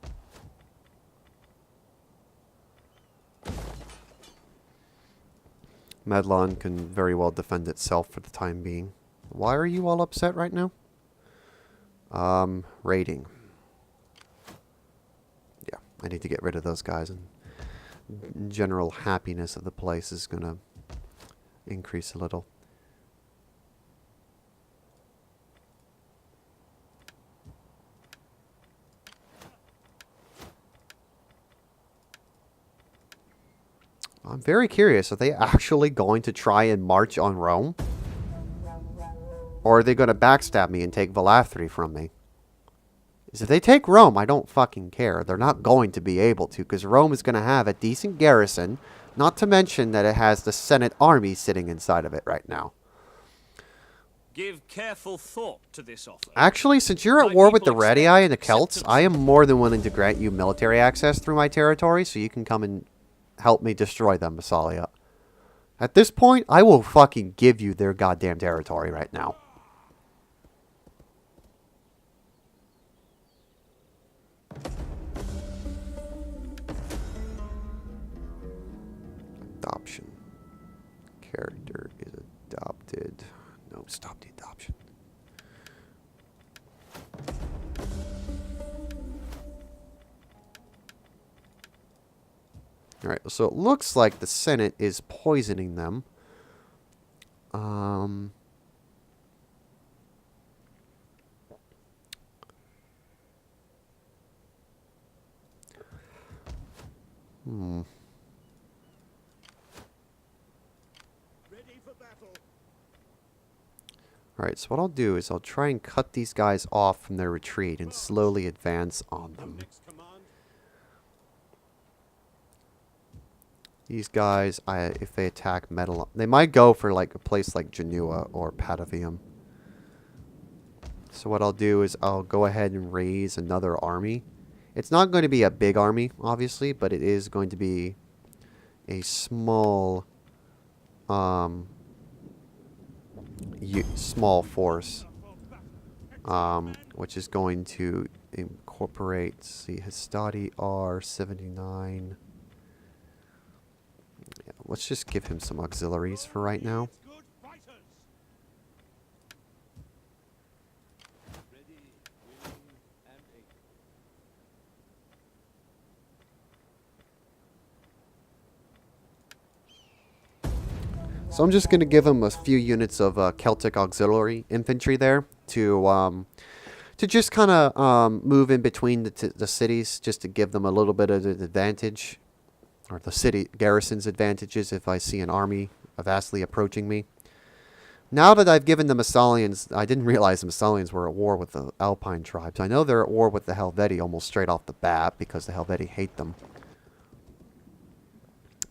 Medlon can very well defend itself for the time being. Why are you all upset right now? Raiding. Yeah, I need to get rid of those guys, and general happiness of the place is going to increase a little. I'm very curious, are they actually going to try and march on Rome? Or are they going to backstab me and take Valathri from me? If they take Rome, I don't fucking care. They're not going to be able to, because Rome is going to have a decent garrison, not to mention that it has the Senate army sitting inside of it right now. Give careful thought to this offer. Actually, since you're at My war with the people Radii expect and the Celts, acceptance. I am more than willing to grant you military access through my territory, so you can come and help me destroy them, Massalia. At this point, I will fucking give you their goddamn territory right now. Adoption. Character is adopted. No, stop the adoption. Alright, so it looks like the Senate is poisoning them. Ready for battle. Alright, so what I'll do is I'll try and cut these guys off from their retreat and slowly advance on them. Next command. These guys, if they attack Metal, they might go for like a place like Genua or Patavium. So what I'll do is I'll go ahead and raise another army. It's not going to be a big army, obviously, but it is going to be a small, small force, which is going to incorporate, let's see, Hastati R79. Yeah, let's just give him some auxiliaries for right now. Good fighters. Ready, willing, and able. So I'm just going to give him a few units of Celtic auxiliary infantry there to just kind of move in between the cities, just to give them a little bit of an advantage, or the city garrison's advantages if I see an army vastly approaching me. Now that I've given the Massalians, I didn't realize the Massalians were at war with the Alpine tribes. I know they're at war with the Helvetii almost straight off the bat because the Helvetii hate them.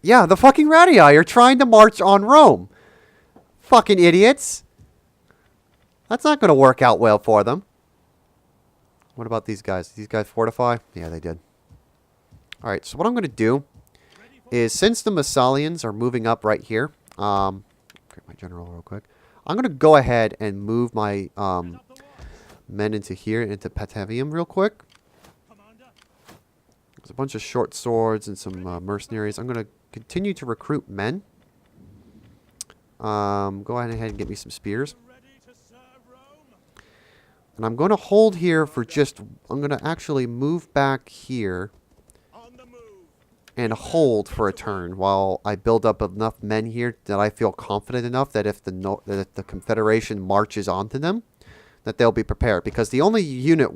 Yeah, the fucking Radii are trying to march on Rome. Fucking idiots. That's not going to work out well for them. What about these guys? Did these guys fortify? Yeah, they did. Alright, so what I'm going to do is, since the Massalians are moving up right here, get my general real quick. I'm going to go ahead and move my men into here, into Patavium real quick. Commander. There's a bunch of short swords and some mercenaries. I'm going to continue to recruit men. Go ahead and get me some spears. Ready to serve Rome. And I'm going to hold here for just... I'm going to actually move back here On the move. and hold for a turn while I build up enough men here that I feel confident enough that if the Confederation marches onto them, that they'll be prepared. Because the only units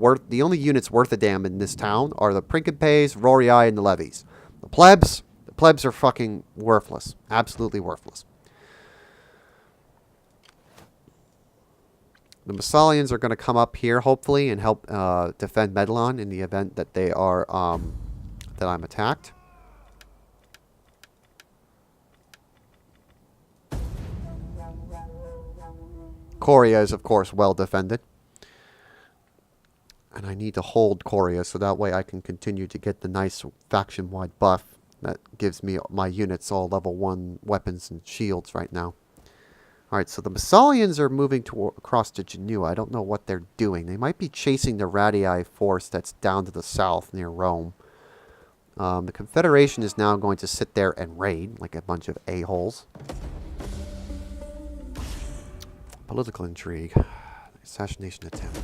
worth a damn in this town are the Principes, Rorii, and the levies. The plebs are fucking worthless. Absolutely worthless. The Massalians are going to come up here, hopefully, and help defend Medlon in the event that they are that I'm attacked. Korea is, of course, well defended. And I need to hold Korea so that way I can continue to get the nice faction-wide buff that gives me my units all level 1 weapons and shields right now. Alright, so the Massalians are moving across to Genua. I don't know what they're doing. They might be chasing the Radii force that's down to the south near Rome. The Confederation is now going to sit there and raid like a bunch of a-holes. Political intrigue. Assassination attempt.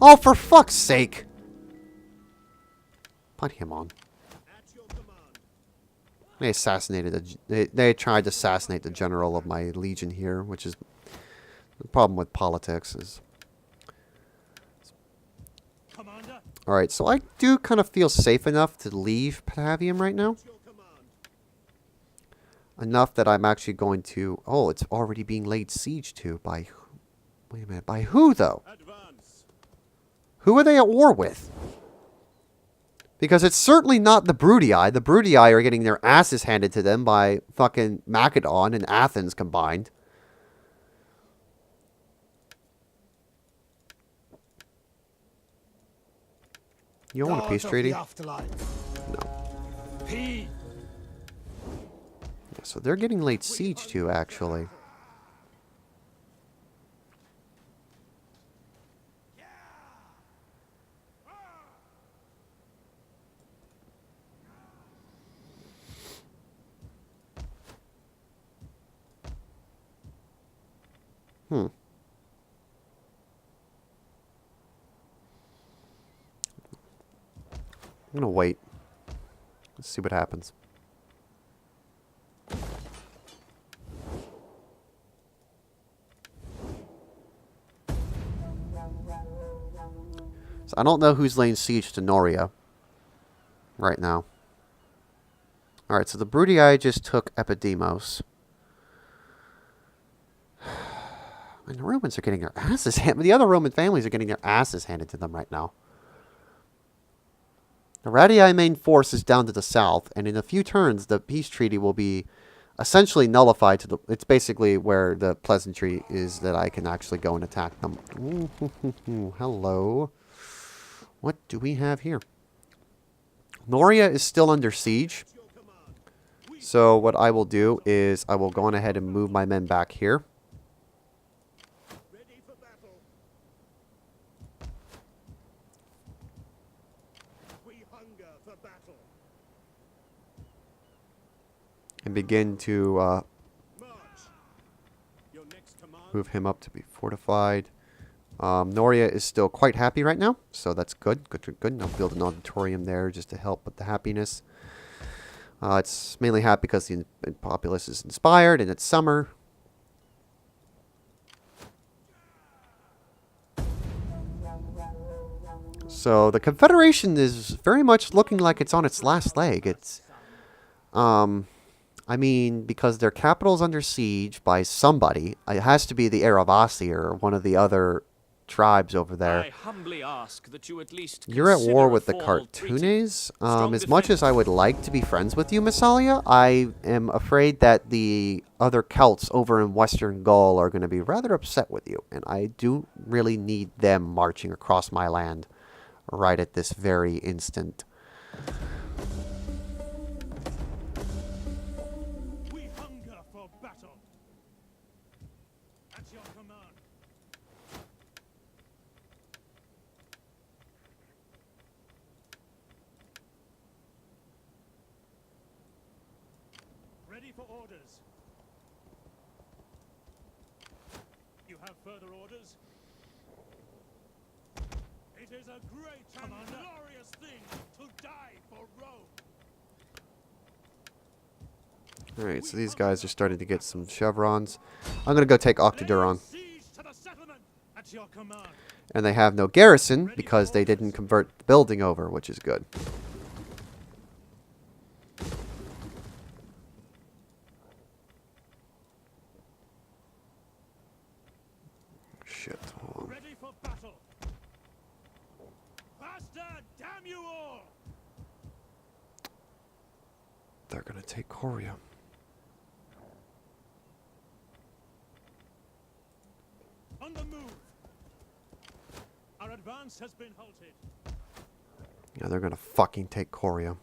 Oh, for fuck's sake! Put him on. They assassinated they tried to assassinate the general of my legion here, which is the problem with politics is. Alright, so I do kind of feel safe enough to leave Patavium right now. Enough that I'm actually going to... Oh, it's already being laid siege to by... Wait a minute, by who though? Who are they at war with? Because it's certainly not the Brudii. The Brudii are getting their asses handed to them by fucking Macedon and Athens combined. You don't want a peace treaty? No. Yeah, so they're getting laid siege to, actually. I'm gonna wait. Let's see what happens. So I don't know who's laying siege to Noria right now. Alright, so the Brudii just took Epidemos. And the Romans are getting their asses handed. The other Roman families are getting their asses handed to them right now. The Radii main force is down to the south, and in a few turns, the peace treaty will be essentially nullified. It's basically where the pleasantry is that I can actually go and attack them. Ooh, hello. What do we have here? Noria is still under siege. So what I will do is I will go on ahead and move my men back here. And begin to move him up to be fortified. Noria is still quite happy right now, so that's good. Good. I'll build an auditorium there just to help with the happiness. It's mainly happy because the populace is inspired and it's summer. So the Confederation is very much looking like it's on its last leg. It's, I mean, because their capital's under siege by somebody. It has to be the Aravasi or one of the other tribes over there. I humbly ask that you at least You're at war with the formal treaty. Cartoones. Strong As much as I would like to be friends with you, Massalia, I am afraid that the other Celts over in Western Gaul are going to be rather upset with you. And I do really need them marching across my land right at this very instant. We hunger for battle. At your command. Ready for orders. You have further orders? It is a great and glorious thing to die for Rome. Alright, so these guys are starting to get some chevrons. I'm going to go take Octoduron. Siege to the settlement at your command. And they have no garrison because they didn't convert the building over, which is good. Shit. Hold on. Ready for battle. Faster, damn you all! They're going to take Coria. On the move. Our advance has been halted. Yeah, they're gonna fucking take Korea.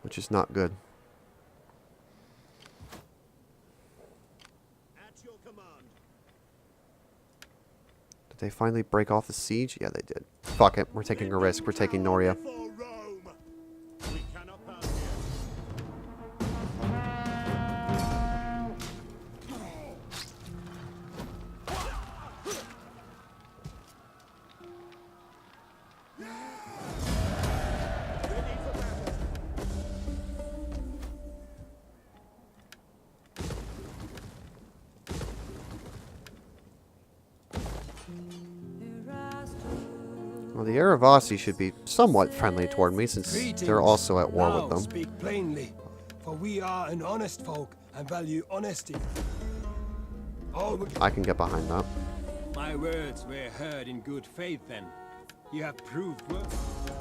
Which is not good. At your command. Did they finally break off the siege? Yeah, they did. Fuck it. We're taking a risk. We're taking Noria. For Rome. We cannot pass here. Well, the Aravasi should be somewhat friendly toward me since they're also at war Now with them. speak plainly, for we are an honest folk and value honesty. All I can get behind that. my words were heard in good faith then. You have proved worth.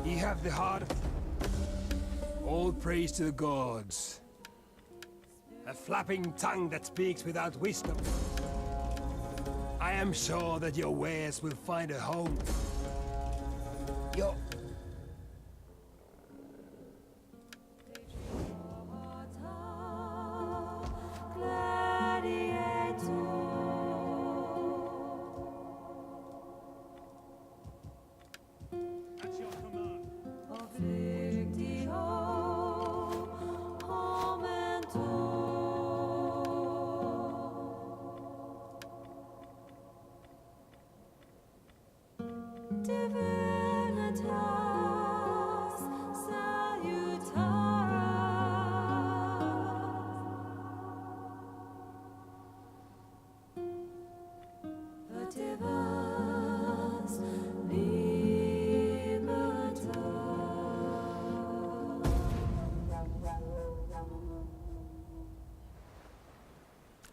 You have the heart of... All praise to the gods. A flapping tongue that speaks without wisdom. I am sure that your wares will find a home. Your... At your command.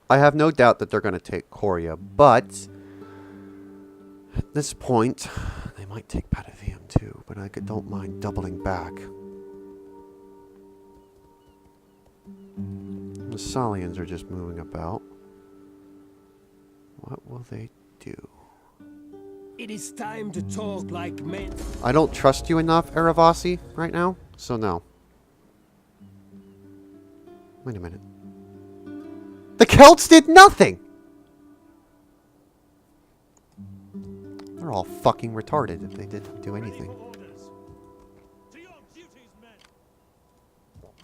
I have no doubt that they're going to take Korea, but at this point, they might take Patavium too, but I don't mind doubling back. The Salians are just moving about. What will they do? It is time to talk like men. I don't trust you enough, Aravasi, right now, so no. Wait a minute. The Celts did nothing! They're all fucking retarded if they didn't do Ready anything. for orders. To your duties, men.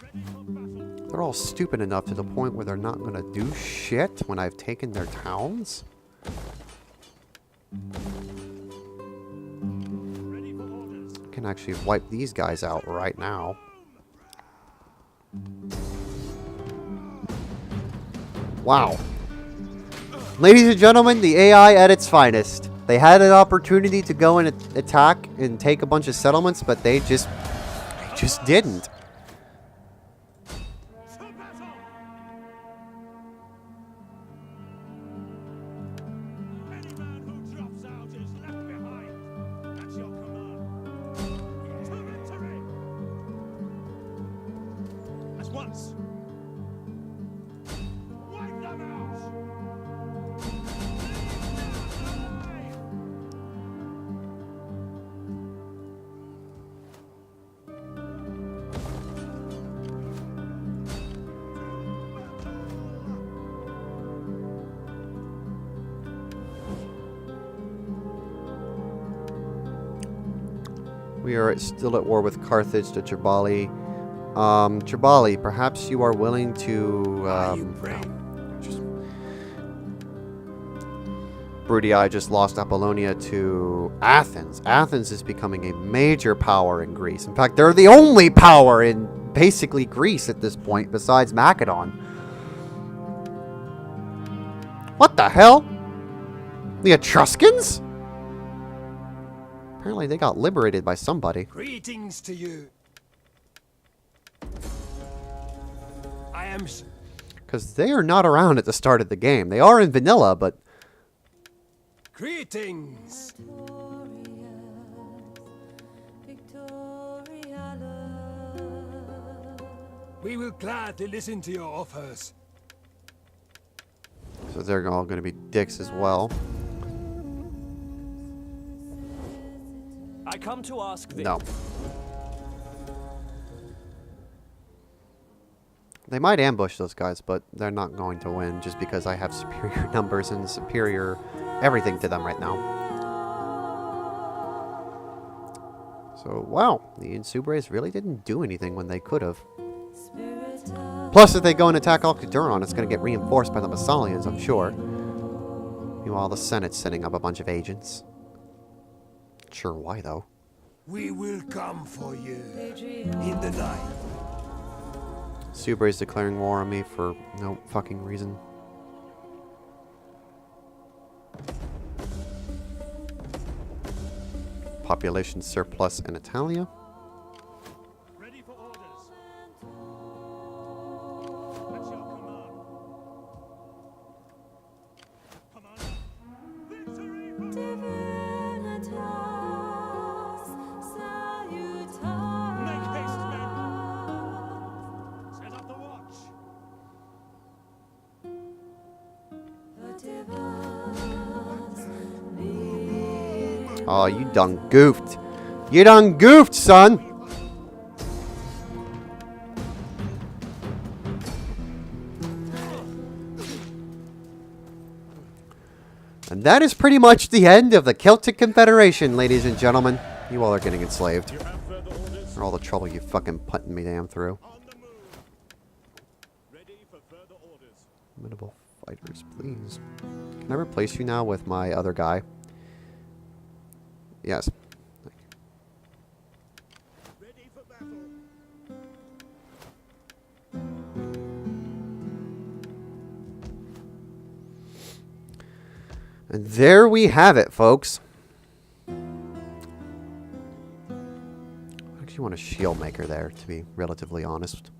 Ready for battle. They're all stupid enough to the point where they're not gonna do shit when I've taken their towns? Ready for orders. I can actually wipe these guys out right now. Wow. Ladies and gentlemen, the AI at its finest. They had an opportunity to go and attack and take a bunch of settlements, but they just didn't. To battle. Any man who drops out is left behind. At your command. To victory. At once. Wipe them out. We are still at war with Carthage to Tribali. Tribali, perhaps you are willing to... you pray. Brudii just lost Apollonia to Athens. Athens is becoming a major power in Greece. In fact, they're the only power in basically Greece at this point, besides Macedon. What the hell? The Etruscans? Apparently they got liberated by somebody. Greetings to you. I am... Because they are not around at the start of the game. They are in vanilla, but... Greetings. We will gladly listen to your offers. So they're all going to be dicks as well. I come to ask this. No. They might ambush those guys, but they're not going to win just because I have superior numbers and superior everything to them right now. So, wow, the Insubres really didn't do anything when they could have. Plus, if they go and attack Alcaduron, it's going to get reinforced by the Massalians, I'm sure. Meanwhile, the Senate's setting up a bunch of agents. Not sure why, though. We will come for you in the night. Subre's declaring war on me for no fucking reason. Population surplus in Italia. Ready for orders. At your command. Commander. Victory for Make haste, men. Set up the watch. Oh, you done goofed. You done goofed, son! And that is pretty much the end of the Celtic Confederation, ladies and gentlemen. You all are getting enslaved. You have further orders? For all the trouble you fucking putting me damn through. On the move. Ready for further orders. Formidable fighters, please. Can I replace you now with my other guy? Yes. Ready for battle. And there we have it, folks. I actually want a shield maker there, to be relatively honest.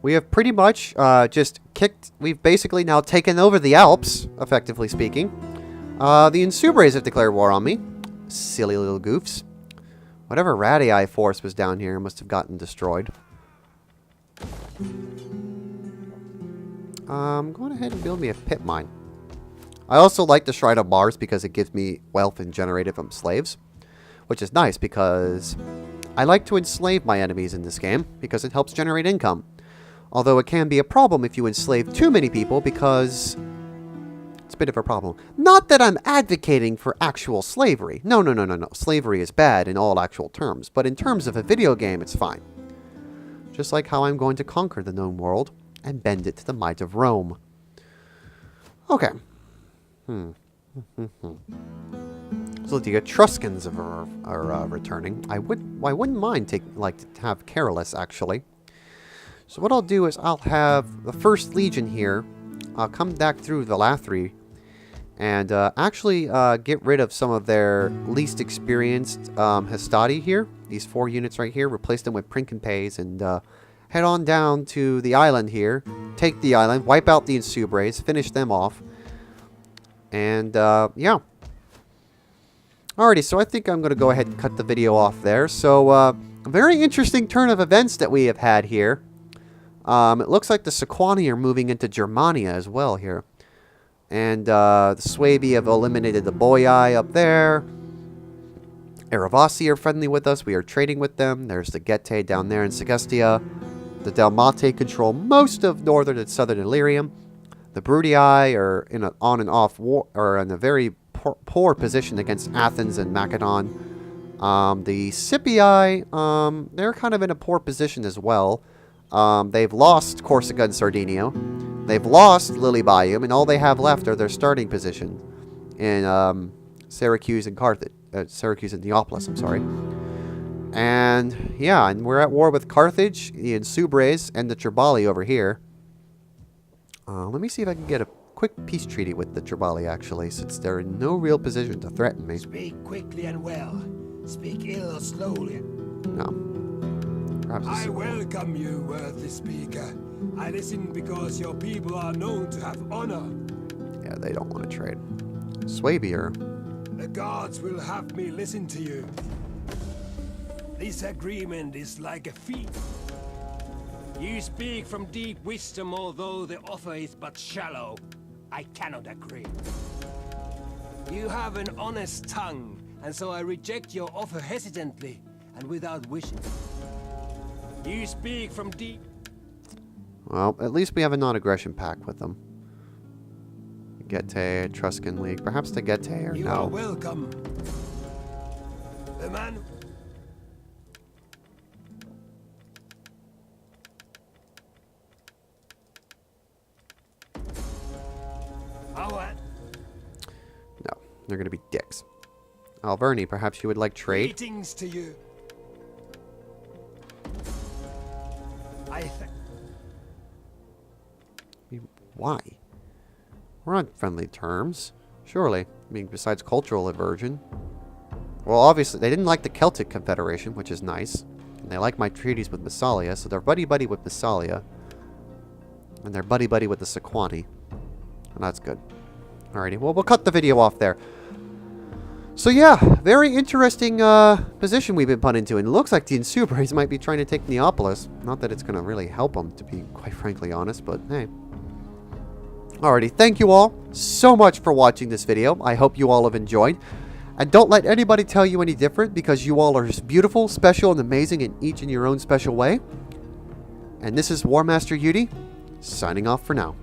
We have pretty much just kicked... We've basically now taken over the Alps, effectively speaking. The Insubres have declared war on me. Silly little goofs. Whatever Radii force was down here must have gotten destroyed. Go ahead and build me a pit mine. I also like the Shrine of Mars because it gives me wealth and generated from slaves. Which is nice because I like to enslave my enemies in this game because it helps generate income. Although it can be a problem if you enslave too many people because it's a bit of a problem. Not that I'm advocating for actual slavery. No. Slavery is bad in all actual terms. But in terms of a video game, it's fine. Just like how I'm going to conquer the known world and bend it to the might of Rome. Okay. So the Etruscans are returning. I wouldn't mind to have Carolus actually. So what I'll do is I'll have the First Legion here. I'll come back through the Lathri and actually get rid of some of their least experienced Hastati here. These 4 units right here. Replace them with Prinkenpays and head on down to the island here. Take the island. Wipe out the Insubres. Finish them off. And yeah. Alrighty, so I think I'm going to go ahead and cut the video off there. So a very interesting turn of events that we have had here. It looks like the Sequani are moving into Germania as well here. And the Suebi have eliminated the Boii up there. Eravasi are friendly with us. We are trading with them. There's the Getae down there in Segestia. The Dalmatae control most of northern and southern Illyrium. The Brudii are in an on and off war, or in a very poor position against Athens and Macedon. The Scipii, they're kind of in a poor position as well. They've lost Corsica and Sardinia. They've lost Lilybaeum, and all they have left are their starting position in Syracuse and Carthage. Syracuse and Neapolis, I'm sorry. And yeah, and we're at war with Carthage, the Insubres, and the Triballi over here. Let me see if I can get a quick peace treaty with the Triballi, actually, since they're in no real position to threaten me. Speak quickly and well. Speak ill or slowly. No. Perhaps I welcome you, worthy speaker. I listen because your people are known to have honor. Yeah, they don't want to trade. Swabier. The gods will have me listen to you. This agreement is like a feat. You speak from deep wisdom, although the offer is but shallow. I cannot agree. You have an honest tongue, and so I reject your offer hesitantly and without wishing. You speak from deep... Well, at least we have a non-aggression pact with them. Getae, Etruscan League. Perhaps the Getae or You no. are welcome. The man... Our No, they're gonna be dicks. Alverni, perhaps you would like trade? greetings to you. I think... Why? We're on friendly terms. Surely. I mean, besides cultural aversion. Well, obviously, they didn't like the Celtic Confederation, which is nice. And they like my treaties with Massalia, so they're buddy-buddy with Massalia. And they're buddy-buddy with the Sequani. And that's good. Alrighty, well, we'll cut the video off there. So yeah, very interesting position we've been put into. And it looks like the Insubres might be trying to take Neapolis. Not that it's going to really help them, to be quite frankly honest, but hey. Alrighty, thank you all so much for watching this video. I hope you all have enjoyed. And don't let anybody tell you any different, because you all are beautiful, special, and amazing in each in your own special way. And this is War Master Yudi, signing off for now.